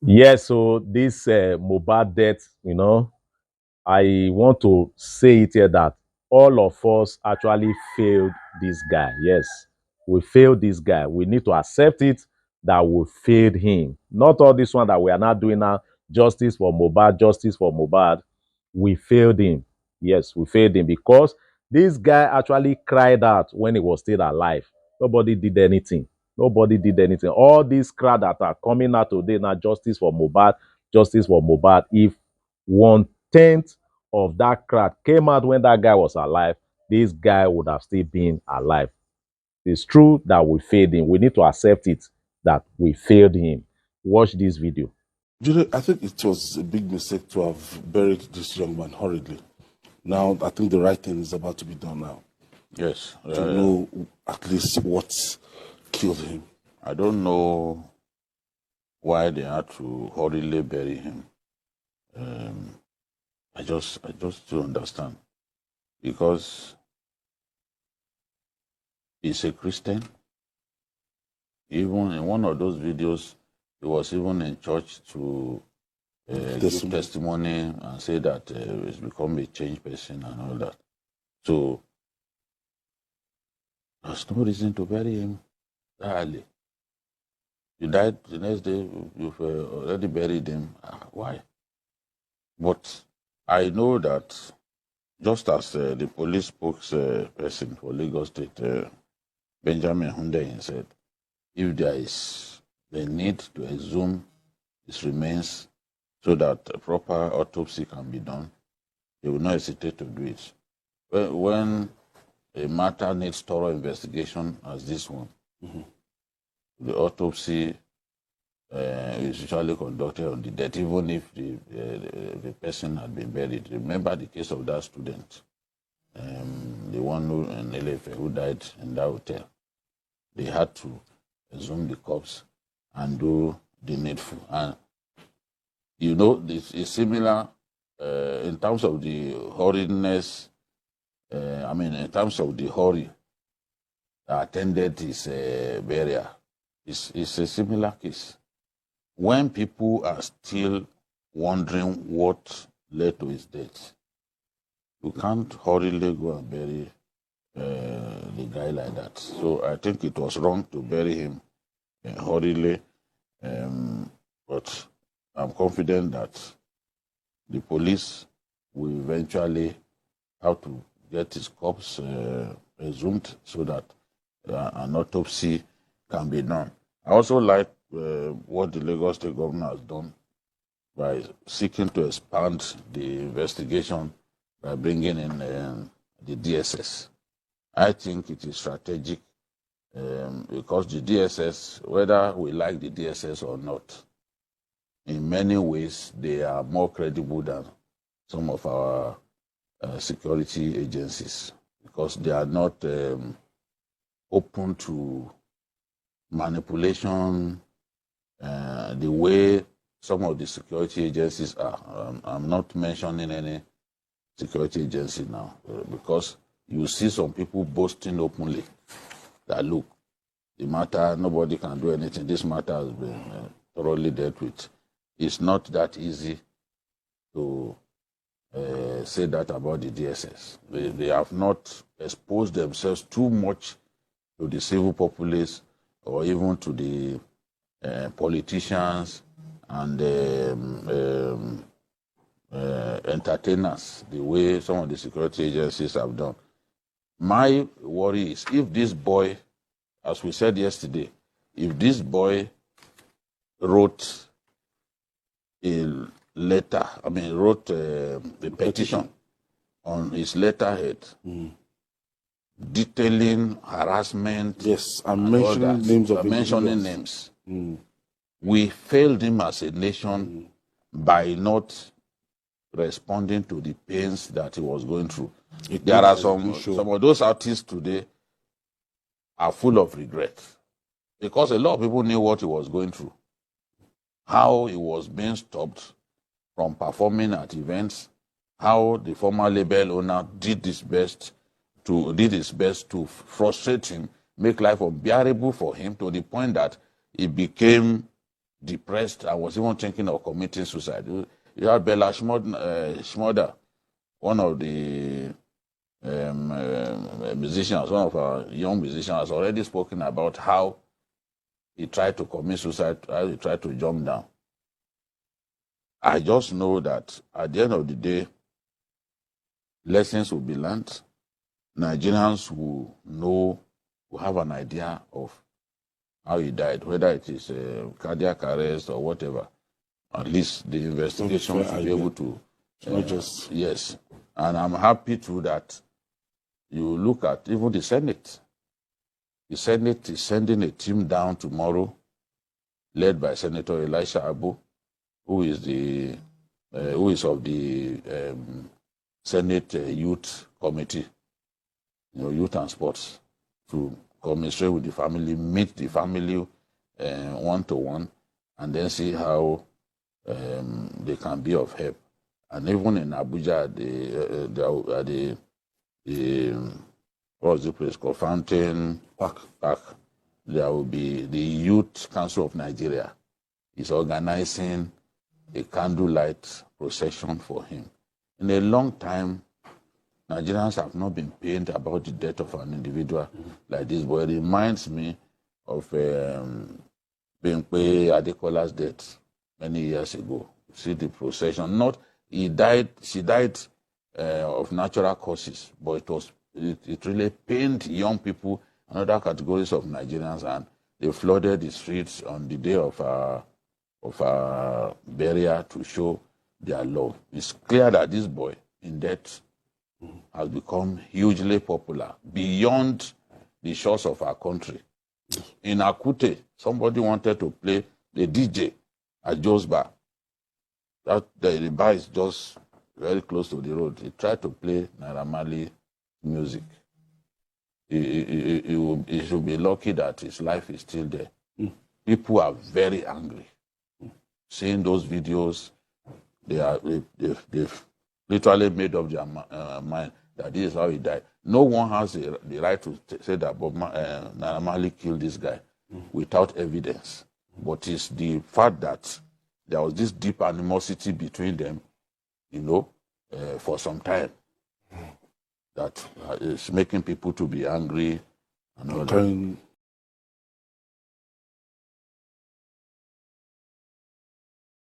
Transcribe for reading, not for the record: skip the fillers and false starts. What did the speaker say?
Yes, so this Mohbad death, I want to say it here that all of us actually failed this guy. Yes, we failed this guy. We need to accept it that we failed him. Not all this one that we are not doing now. Justice for Mohbad, justice for Mohbad. We failed him. Yes, we failed him because this guy actually cried out when he was still alive. Nobody did anything. Nobody did anything. All these crowd that are coming out today now, justice for Mohbad, justice for Mohbad. If 1/10 of that crowd came out when that guy was alive, this guy would have still been alive. It's true that we failed him. We need to accept it that we failed him. Watch this video. I think it was a big mistake to have buried this young man hurriedly. Now, I think the right thing is about to be done now. Yes. To know at least what killed him. I don't know why they had to hurriedly bury him. I just don't understand. Because he's a Christian. Even in one of those videos, he was even in church to give testimony and say that he's become a changed person and all that. So there's no reason to bury him that early. You died the next day, you've already buried him. Why? But I know that just as the police spokesperson for Lagos State, Benjamin Hundeyin, said, if there is the need to exhume his remains so that a proper autopsy can be done, he will not hesitate to do it. When a matter needs thorough investigation as this one, the autopsy is usually conducted on the death, even if the person had been buried. Remember the case of that student, the one in Elefe who died in that hotel. They had to exhume the corpse and do the needful. And this is similar in terms of the hurriedness. In terms of the hurry that attended his burial, it's a similar case. When people are still wondering what led to his death, you can't hurriedly go and bury the guy like that. So I think it was wrong to bury him hurriedly, but I'm confident that the police will eventually have to get his corpse exhumed so that an autopsy can be done. I also like what the Lagos State governor has done by seeking to expand the investigation by bringing in the DSS. I think it is strategic because the DSS, whether we like the DSS or not, in many ways they are more credible than some of our security agencies because they are not open to manipulation the way some of the security agencies are. I'm not mentioning any security agency now because you see some people boasting openly that, look, the matter, nobody can do anything. This matter has been thoroughly dealt with. It's not that easy to say that about the DSS. They have not exposed themselves too much to the civil populace or even to the politicians and entertainers the way some of the security agencies have done. My worry is if this boy, as we said yesterday, if this boy wrote a letter, wrote a petition on his letterhead detailing harassment. Yes, and mentioning names of mentioning names. We failed him as a nation by not responding to the pains that he was going through. There are some of those artists today are full of regret because a lot of people knew what he was going through, how he was being stopped from performing at events, how the former label owner did his best to frustrate him, make life unbearable for him to the point that he became depressed. I was even thinking of committing suicide. You had Bella Shmurda, one of the musicians, one of our young musicians, has already spoken about how he tried to commit suicide, how he tried to jump down. I just know that at the end of the day, lessons will be learned. Nigerians will know, will have an idea of how he died, whether it is cardiac arrest or whatever. At least the investigation should be able to. Not just. Yes. And I'm happy too that you look at even the Senate. The Senate is sending a team down tomorrow, led by Senator Elisha Abu, who is of the Senate Youth Committee, Youth and Sports, to commiserate with the family, meet the family one-to-one, and then see how they can be of help. And even in Abuja, what's the place called? Fountain Park. There will be the Youth Council of Nigeria is organizing a candlelight procession for him. In a long time, Nigerians have not been pained about the death of an individual like this, but it reminds me of Bimpe Adekola's death many years ago. See the procession. She died of natural causes, but it really pained young people and other categories of Nigerians, and they flooded the streets on the day of our burial to show their love. It's clear that this boy in death has become hugely popular beyond the shores of our country. In Akute, somebody wanted to play the DJ at Joe's Bar. The bar is just very close to the road. He tried to play Naira Marley music. He should be lucky that his life is still there. People are very angry. Seeing those videos, they've literally made up their mind that this is how he died. No one has the right to say that Naira Marley killed this guy without evidence. But it's the fact that there was this deep animosity between them, for some time, that is making people to be angry and all that.